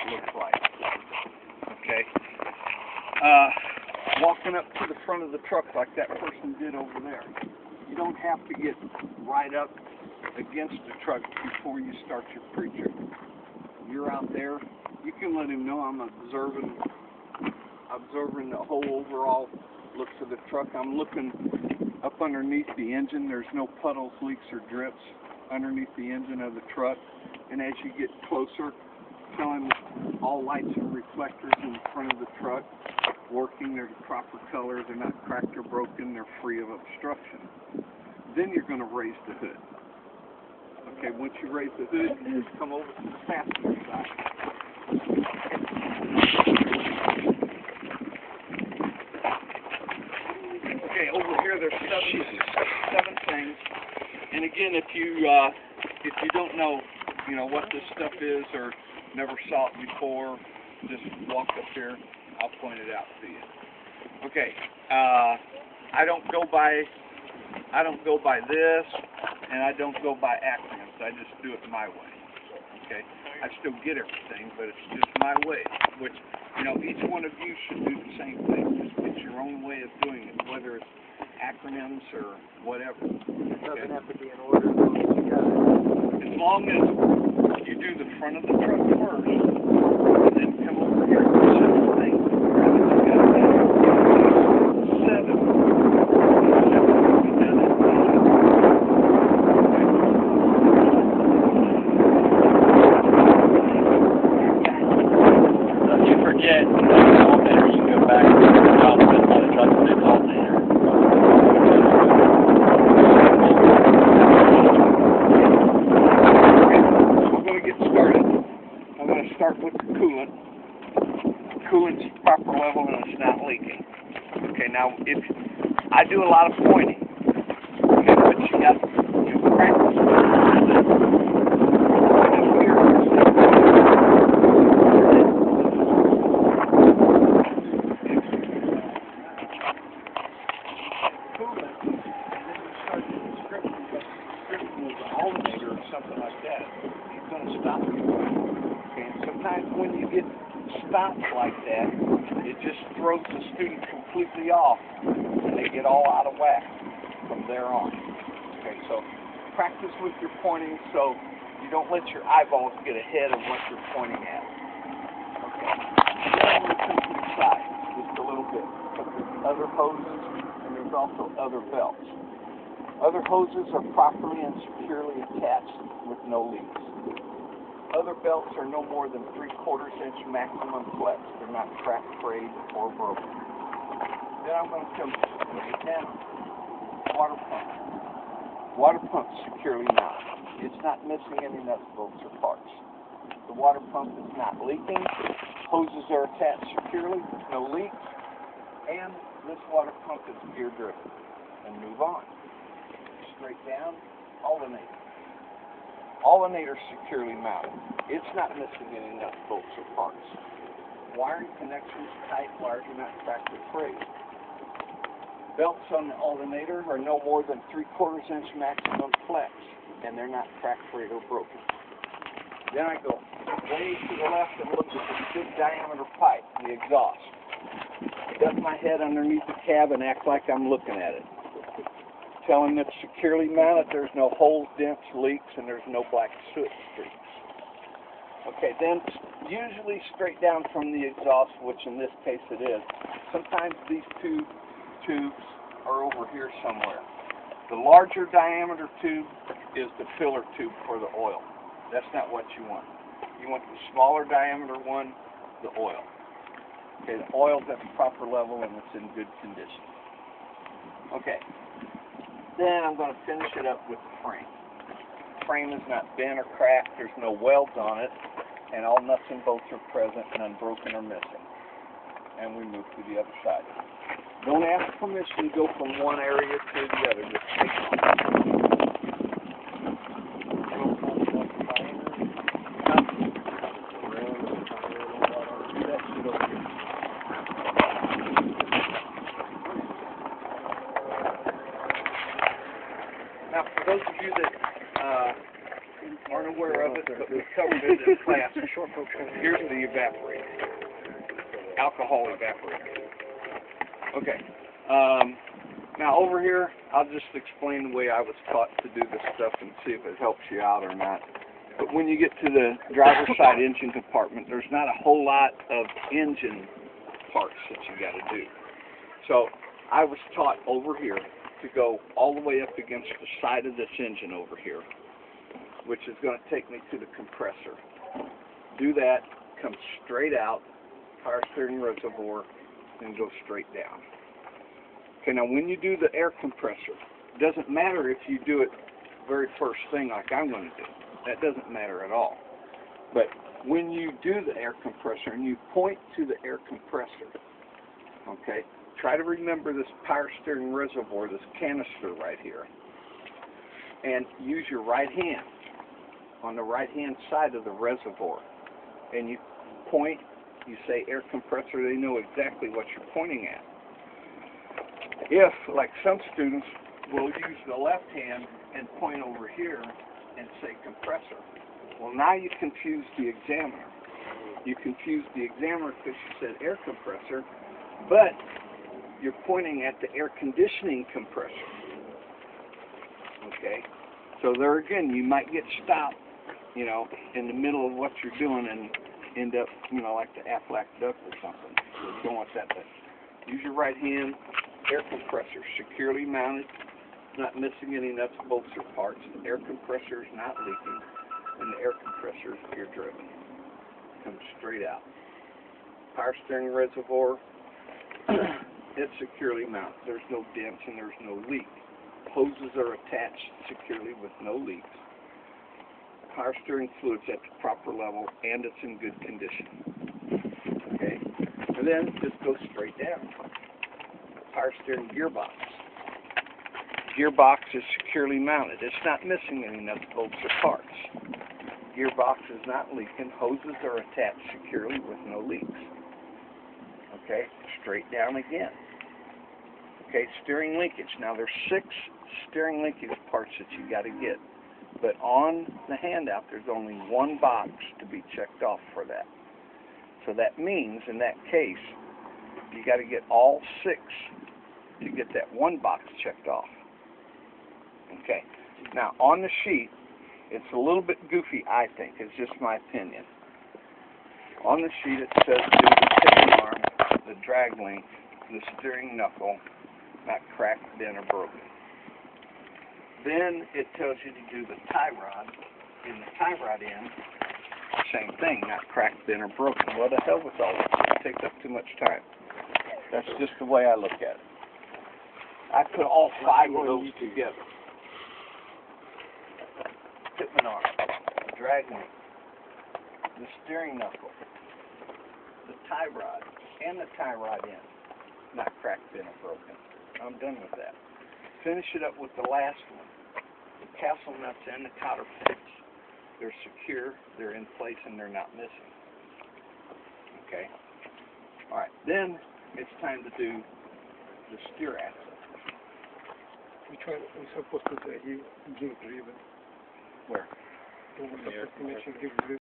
looks like. Okay. Walking up to the front of the truck like that person did over there. You don't have to get right up against the truck before you start your preacher. You're out there. You can let him know I'm observing the whole overall looks of the truck. I'm looking up underneath the engine. There's no puddles, leaks, or drips underneath the engine of the truck. And as you get closer, tell him all lights and reflectors in the front of the truck working. They're the proper color. They're not cracked or broken. They're free of obstruction. Then you're going to raise the hood. Okay, once you raise the hood, you just come over to the passenger side. Okay, over here there's seven things. And again, if you don't know, what this stuff is or never saw it before, just walk up here. I'll point it out to you. Okay, I don't go by this, and I don't go by acronyms. I just do it my way. Okay, I still get everything, but it's just my way. Which, each one of you should do the same thing. Just get your own way of doing it, whether it's acronyms or whatever. It doesn't have to be in order. As long as you do the front of the truck first, and then come over here and do seven things. Start with the coolant. The coolant's proper level and it's not leaking. Okay, now if I do a lot of pointing, okay, but you got practice. Coolant, and then you start descripting with an alternator or something like that. It's going to stop you. Sometimes when you get stopped like that, it just throws the student completely off, and they get all out of whack from there on. Okay, so practice with your pointing so you don't let your eyeballs get ahead of what you're pointing at. Okay, then I'm going to come to the side just a little bit. But there's other hoses, and there's also other belts. Other hoses are properly and securely attached with no leaks. Other belts are no more than 3/4 inch maximum flex. They're not crack, frayed, or broken. Then I'm going to come straight down. Water pump. Water pump securely mounted. It's not missing any nuts, bolts, or parts. The water pump is not leaking. Hoses are attached securely. No leaks. And this water pump is gear driven. And move on. Straight down. Alternator. Alternator securely mounted. It's not missing any nuts, bolts, or parts. Wiring connections tight, wires are not cracked or frayed. Belts on the alternator are no more than 3/4 inch maximum flex, and they're not cracked, frayed, or broken. Then I go way to the left and look at this big diameter pipe, the exhaust. Duck my head underneath the cab and act like I'm looking at it. Tell him it's securely mounted, there's no holes, dents, leaks, and there's no black soot streaks. Okay, then usually straight down from the exhaust, which in this case it is. Sometimes these two tubes are over here somewhere. The larger diameter tube is the filler tube for the oil. That's not what you want. You want the smaller diameter one, the oil. Okay, the oil's at the proper level and it's in good condition. Okay. Then I'm going to finish it up with the frame. The frame is not bent or cracked, there's no welds on it, and all nuts and bolts are present, none broken or missing. And we move to the other side. Don't ask permission to go from one area to the other, just take it. Now, for those of you that aren't aware of it, but we covered it in class short folks kind of. Here's the evaporator. Alcohol evaporator. Okay. Now over here, I'll just explain the way I was taught to do this stuff and see if it helps you out or not. But when you get to the driver's side engine compartment, there's not a whole lot of engine parts that you got to do. So I was taught over here to go all the way up against the side of this engine over here, which is going to take me to the compressor. Do that, come straight out, power steering reservoir, and go straight down. Okay, now when you do the air compressor, it doesn't matter if you do it very first thing like I'm going to do. That doesn't matter at all. But when you do the air compressor and you point to the air compressor, okay, try to remember this power steering reservoir, this canister right here, and use your right hand on the right hand side of the reservoir. And you point, you say air compressor, they know exactly what you're pointing at. If, like some students, will use the left hand and point over here and say compressor. Well, now you confuse the examiner. You confuse the examiner because you said air compressor, but you're pointing at the air conditioning compressor. Okay? So there again, you might get stopped, you know, in the middle of what you're doing and end up, you know, like the Aflac duck or something. So you don't want that. But use your right hand. Air compressor securely mounted, not missing any nuts, bolts, or parts. The air compressor is not leaking, and the air compressor is air driven. Comes straight out. Power steering reservoir, it's securely mounted. There's no dents and there's no leak. Hoses are attached securely with no leaks. Power steering fluid's at the proper level and it's in good condition. Okay, and then just go straight down. Power steering gearbox. Gearbox is securely mounted. It's not missing any nuts, bolts, or parts. Gearbox is not leaking. Hoses are attached securely with no leaks. Okay, straight down again. Okay, steering linkage. Now there's 6 steering linkage parts that you got to get. But on the handout, there's only 1 box to be checked off for that. So that means, in that case, you got to get all 6 to get that 1 box checked off. Okay. Now on the sheet, it's a little bit goofy, I think. It's just my opinion. On the sheet it says do the tipping arm, the drag link, the steering knuckle, not cracked, bent, or broken. Then it tells you to do the tie rod. In the tie rod end, same thing, not cracked, bent, or broken. Well, the hell with all this. It takes up too much time. That's just the way I look at it. I put all 5 of those together. Tipping arm, the drag link, the steering knuckle, the tie rod, and the tie rod end. Not cracked, bent, or broken. I'm done with that. Finish it up with the last one. The castle nuts and the cotter pins. They're secure, they're in place, and they're not missing. Okay? Alright, then it's time to do the steer axle. We're supposed to give driven. Where? We're supposed to mention give driven.